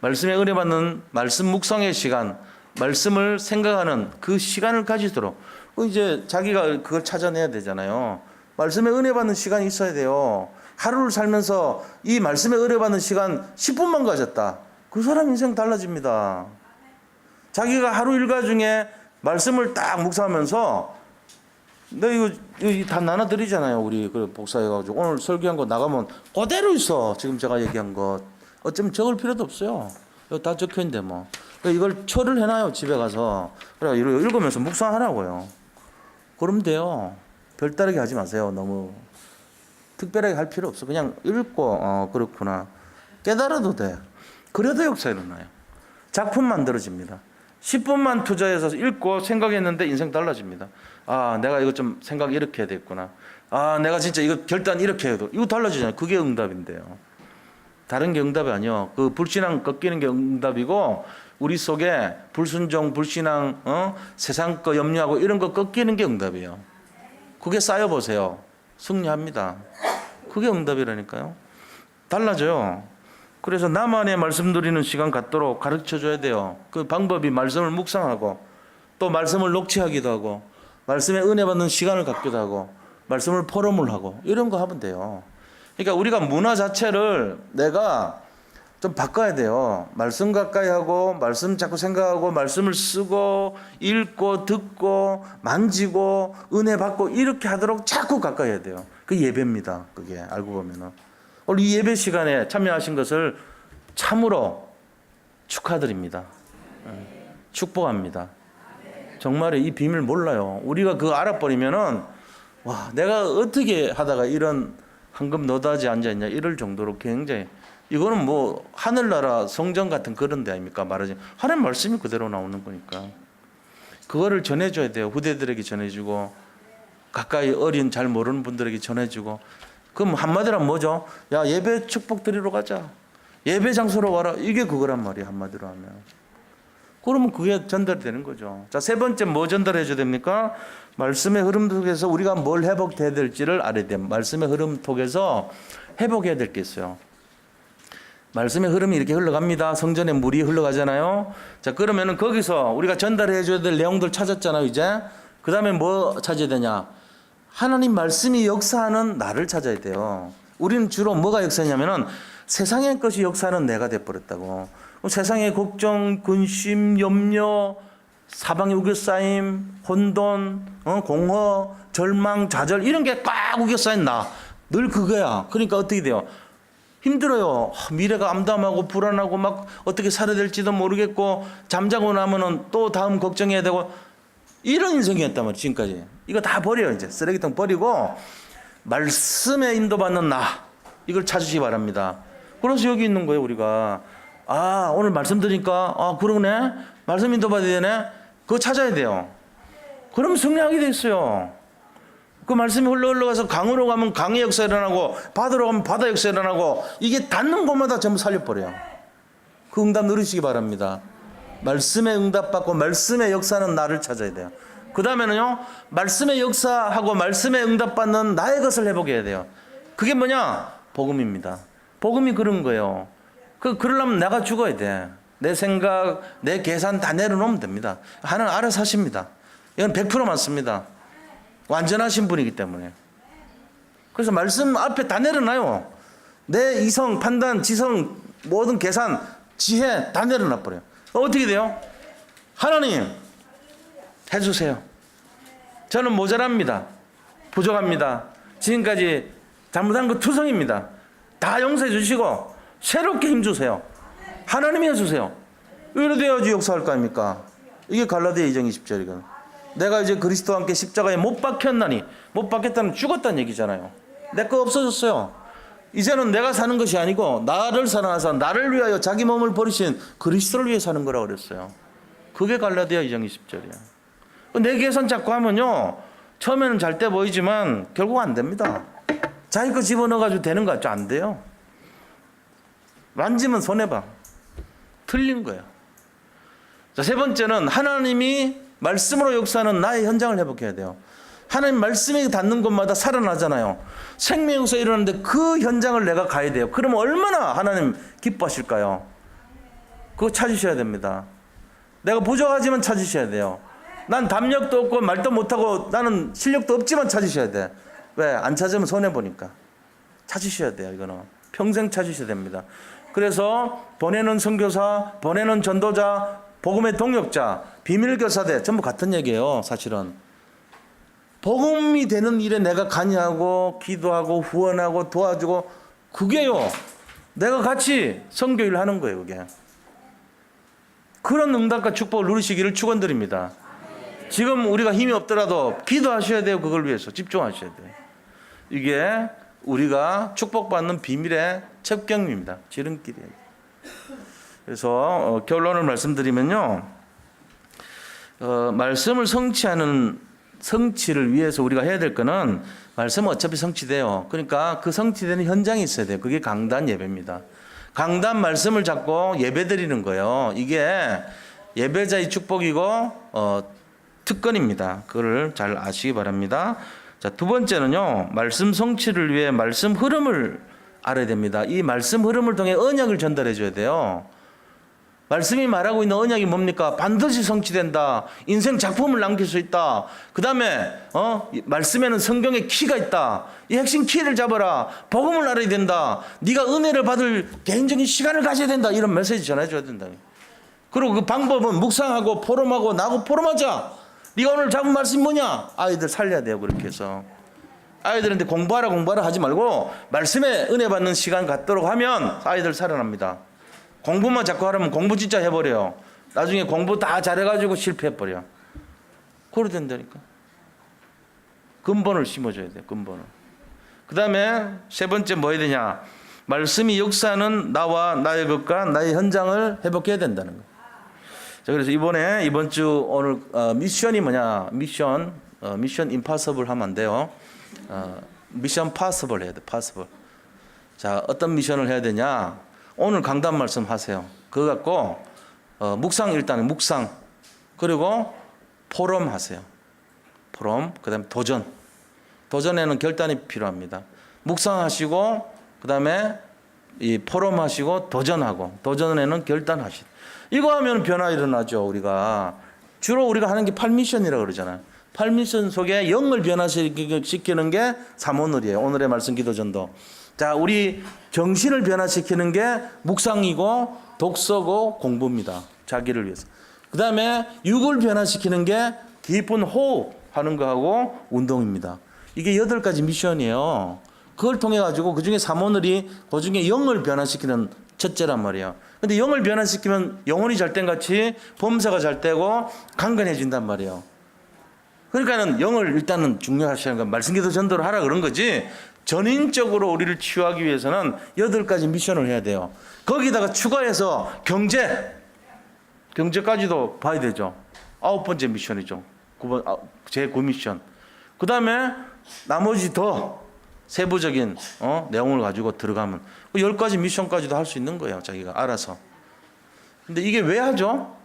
말씀에 은혜 받는 말씀 묵상의 시간, 말씀을 생각하는 그 시간을 가지도록 이제 자기가 그걸 찾아내야 되잖아요. 말씀에 은혜 받는 시간이 있어야 돼요. 하루를 살면서 이 말씀에 은혜 받는 시간 10분만 가졌다. 그 사람 인생 달라집니다. 자기가 하루 일과 중에 말씀을 딱 묵상하면서 이거 다 나눠드리잖아요. 우리 그 복사해가지고 오늘 설교한 거 나가면 그대로 있어. 지금 제가 얘기한 것. 어쩌면 적을 필요도 없어요. 이거 다 적혀있는데 뭐. 이걸 처를 해놔요. 집에 가서. 그래 읽으면서 묵상하라고요. 그러면 돼요. 별다르게 하지 마세요. 너무 특별하게 할 필요 없어. 그냥 읽고 그렇구나. 깨달아도 돼. 그래도 역사 일어나요. 작품 만들어집니다. 10분만 투자해서 읽고 생각했는데 인생 달라집니다. 아, 내가 이거 좀 생각 이렇게 해야 되겠구나. 아, 내가 진짜 이거 결단 이렇게 해도 이거 달라지잖아요. 그게 응답인데요. 다른 게 응답이 아니요. 그 불신앙 꺾이는 게 응답이고 우리 속에 불순종, 불신앙, 세상 거 염려하고 이런 거 꺾이는 게 응답이에요. 그게 쌓여보세요. 승리합니다. 그게 응답이라니까요. 달라져요. 그래서 나만의 말씀 드리는 시간 갖도록 가르쳐줘야 돼요. 그 방법이 말씀을 묵상하고 또 말씀을 녹취하기도 하고 말씀에 은혜 받는 시간을 갖기도 하고 말씀을 포럼을 하고 이런 거 하면 돼요. 그러니까 우리가 문화 자체를 내가 좀 바꿔야 돼요. 말씀 가까이 하고 말씀 자꾸 생각하고 말씀을 쓰고 읽고 듣고 만지고 은혜 받고 이렇게 하도록 자꾸 가까이 해야 돼요. 그게 예배입니다. 그게 알고 보면은 오늘 이 예배 시간에 참여하신 것을 참으로 축하드립니다. 축복합니다. 정말 이 비밀 몰라요. 우리가 그거 알아버리면은 와, 내가 어떻게 하다가 이런 황금 노다지 앉아있냐 이럴 정도로 굉장히 이거는 뭐 하늘나라 성전 같은 그런 데 아닙니까? 말하자면 하나님 말씀이 그대로 나오는 거니까 그거를 전해줘야 돼요. 후대들에게 전해주고 가까이 어린 잘 모르는 분들에게 전해주고 그럼 한마디로 하면 뭐죠? 야, 예배 축복 드리러 가자. 예배 장소로 와라. 이게 그거란 말이에요. 한마디로 하면. 그러면 그게 전달되는 거죠. 자, 세 번째 뭐 전달해 줘야 됩니까? 말씀의 흐름 속에서 우리가 뭘 회복해야 될지를 알아야 돼요. 말씀의 흐름 속에서 회복해야 될 게 있어요. 말씀의 흐름이 이렇게 흘러갑니다. 성전에 물이 흘러가잖아요. 자, 그러면은 거기서 우리가 전달해 줘야 될 내용들 찾았잖아요, 이제. 그 다음에 뭐 찾아야 되냐? 하나님 말씀이 역사하는 나를 찾아야 돼요. 우리는 주로 뭐가 역사냐면은 세상의 것이 역사하는 내가 돼버렸다고. 세상의 걱정, 근심, 염려, 사방에 우겨싸임, 혼돈, 공허, 절망, 좌절 이런 게 꽉 우겨싸인 나. 늘 그거야. 그러니까 어떻게 돼요? 힘들어요. 미래가 암담하고 불안하고 막 어떻게 살아야 될지도 모르겠고 잠자고 나면은 또 다음 걱정해야 되고 이런 인생이었단 말이에요. 지금까지. 이거 다 버려요. 이제 쓰레기통 버리고 말씀에 인도받는 나 이걸 찾으시기 바랍니다. 그래서 여기 있는 거예요. 우리가 오늘 말씀 드리니까 그러네. 말씀 인도받아야 되네. 그거 찾아야 돼요. 그럼 승리하게 돼 있어요. 그 말씀이 흘러가서 강으로 가면 강의 역사 일어나고 바다로 가면 바다 역사 일어나고 이게 닿는 곳마다 전부 살려버려요. 그 응답 누리시기 바랍니다. 말씀에 응답받고 말씀의 역사는 나를 찾아야 돼요. 그 다음에는요, 말씀의 역사하고 말씀에 응답받는 나의 것을 회복해야 돼요. 그게 뭐냐? 복음입니다. 복음이 그런 거예요. 그러려면 내가 죽어야 돼. 내 생각, 내 계산 다 내려놓으면 됩니다. 하나님 알아서 하십니다. 이건 100% 맞습니다. 완전하신 분이기 때문에. 그래서 말씀 앞에 다 내려놔요. 내 이성, 판단, 지성, 모든 계산, 지혜 다 내려놔버려요. 어떻게 돼요? 하나님 해주세요. 저는 모자랍니다. 부족합니다. 지금까지 잘못한 거 투성입니다. 다 용서해 주시고 새롭게 힘주세요. 하나님이 해주세요. 이래야지 역사할 거 아닙니까? 이게 갈라디아 2장 20절이거든. 내가 이제 그리스도와 함께 십자가에 못 박혔나니, 못 박혔다는 죽었다는 얘기잖아요. 내 거 없어졌어요. 이제는 내가 사는 것이 아니고 나를 사랑하사 나를 위하여 자기 몸을 버리신 그리스도를 위해 사는 거라고 그랬어요. 그게 갈라디아 2장 20절이야. 내 계산 자꾸 하면요, 처음에는 잘 때 보이지만 결국 안 됩니다. 자기 거 집어넣어가지고 되는 거 같죠? 안 돼요. 만지면 손해봐. 틀린 거예요. 자, 세 번째는 하나님이 말씀으로 역사하는 나의 현장을 회복해야 돼요. 하나님 말씀이 닿는 곳마다 살아나잖아요. 생명 역사 일어나는데 그 현장을 내가 가야 돼요. 그러면 얼마나 하나님 기뻐하실까요? 그거 찾으셔야 됩니다. 내가 부족하지만 찾으셔야 돼요. 난 담력도 없고 말도 못하고 나는 실력도 없지만 찾으셔야 돼. 왜? 안 찾으면 손해보니까. 찾으셔야 돼요. 이거는 평생 찾으셔야 됩니다. 그래서 보내는 선교사, 보내는 전도자, 복음의 동역자, 비밀교사대 전부 같은 얘기예요. 사실은 복음이 되는 일에 내가 관여하고 기도하고 후원하고 도와주고 그게요, 내가 같이 선교일을 하는 거예요. 그게 그런 응답과 축복을 누리시기를 축원드립니다. 지금 우리가 힘이 없더라도 기도하셔야 돼요. 그걸 위해서 집중하셔야 돼요. 이게 우리가 축복받는 비밀의 첩경입니다. 지름길이에요. 그래서 결론을 말씀드리면요, 말씀을 성취를 위해서 우리가 해야 될 거는 말씀은 어차피 성취돼요. 그러니까 그 성취되는 현장이 있어야 돼요. 그게 강단 예배입니다. 강단 말씀을 잡고 예배 드리는 거예요. 이게 예배자의 축복이고 특권입니다. 그걸 잘 아시기 바랍니다. 자, 두 번째는요, 말씀 성취를 위해 말씀 흐름을 알아야 됩니다. 이 말씀 흐름을 통해 언약을 전달해 줘야 돼요. 말씀이 말하고 있는 언약이 뭡니까? 반드시 성취된다. 인생 작품을 남길 수 있다. 그 다음에 말씀에는 성경의 키가 있다. 이 핵심 키를 잡아라. 복음을 알아야 된다. 네가 은혜를 받을 개인적인 시간을 가져야 된다. 이런 메시지 전해줘야 된다. 그리고 그 방법은 묵상하고 포럼하고 나하고 포럼하자. 네가 오늘 잡은 말씀이 뭐냐? 아이들 살려야 돼요. 그렇게 해서 아이들한테 공부하라 하지 말고 말씀에 은혜 받는 시간 갖도록 하면 아이들 살아납니다. 공부만 자꾸 하려면 공부 진짜 해버려요. 나중에 공부 다 잘해가지고 실패해버려. 그래야 된다니까. 근본을 심어줘야 돼요. 근본을. 그 다음에 세 번째 뭐 해야 되냐? 말씀이 역사하는 나와 나의 것과 나의 현장을 회복해야 된다는 거예요. 자, 그래서 이번 주 오늘 미션이 뭐냐? 미션 임파서블 하면 안 돼요. 미션 파서블 해야 돼. 파서블. 자, 어떤 미션을 해야 되냐? 오늘 강단 말씀 하세요. 그거 갖고 묵상 일단 묵상 그리고 포럼하세요. 포럼 그다음에 도전에는 결단이 필요합니다. 묵상하시고 그다음에 이 포럼하시고 도전에는 결단하시고 이거 하면 변화 일어나죠. 우리가 주로 우리가 하는 게 8미션이라고 그러잖아요. 8미션 속에 영을 변화시키는 게 삼오늘이에요. 오늘의 말씀 기도전도. 자, 우리 정신을 변화시키는 게 묵상이고 독서고 공부입니다. 자기를 위해서. 그 다음에 육을 변화시키는 게 깊은 호흡하는 거하고 운동입니다. 이게 8가지 미션이에요. 그걸 통해 가지고 그중에 삼오늘이 그중에 영을 변화시키는 첫째란 말이에요. 근데 영을 변화시키면 영혼이 잘 된 같이 범사가 잘 되고 강건해진단 말이에요. 그러니까는 영을 일단은 중요하시는 건 말씀기도 전도를 하라 그런 거지. 전인적으로 우리를 치유하기 위해서는 8가지 미션을 해야 돼요. 거기다가 추가해서 경제까지도 봐야 되죠. 9번째 미션이죠. 제9미션. 그 다음에 나머지 더 세부적인 내용을 가지고 들어가면 10가지 미션까지도 할 수 있는 거예요. 자기가 알아서. 근데 이게 왜 하죠?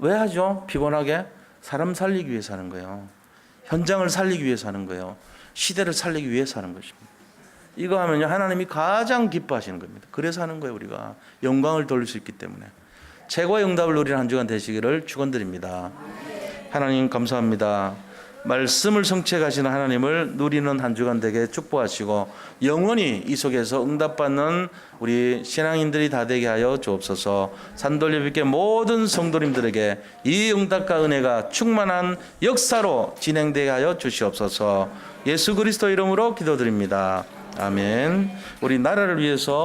왜 하죠? 피곤하게? 사람 살리기 위해서 하는 거예요. 현장을 살리기 위해서 하는 거예요. 시대를 살리기 위해서 하는 것입니다. 이거 하면요 하나님이 가장 기뻐하시는 겁니다. 그래서 하는 거예요. 우리가 영광을 돌릴 수 있기 때문에. 최고의 응답을 누리는 한 주간 되시기를 축원드립니다. 하나님 감사합니다. 말씀을 성취하시는 하나님을 누리는 한 주간 되게 축복하시고 영원히 이 속에서 응답받는 우리 신앙인들이 다 되게 하여 주옵소서. 산돌예비교회 모든 성도님들에게 이 응답과 은혜가 충만한 역사로 진행되게 하여 주시옵소서. 예수 그리스도 이름으로 기도드립니다. 아멘. 우리 나라를 위해서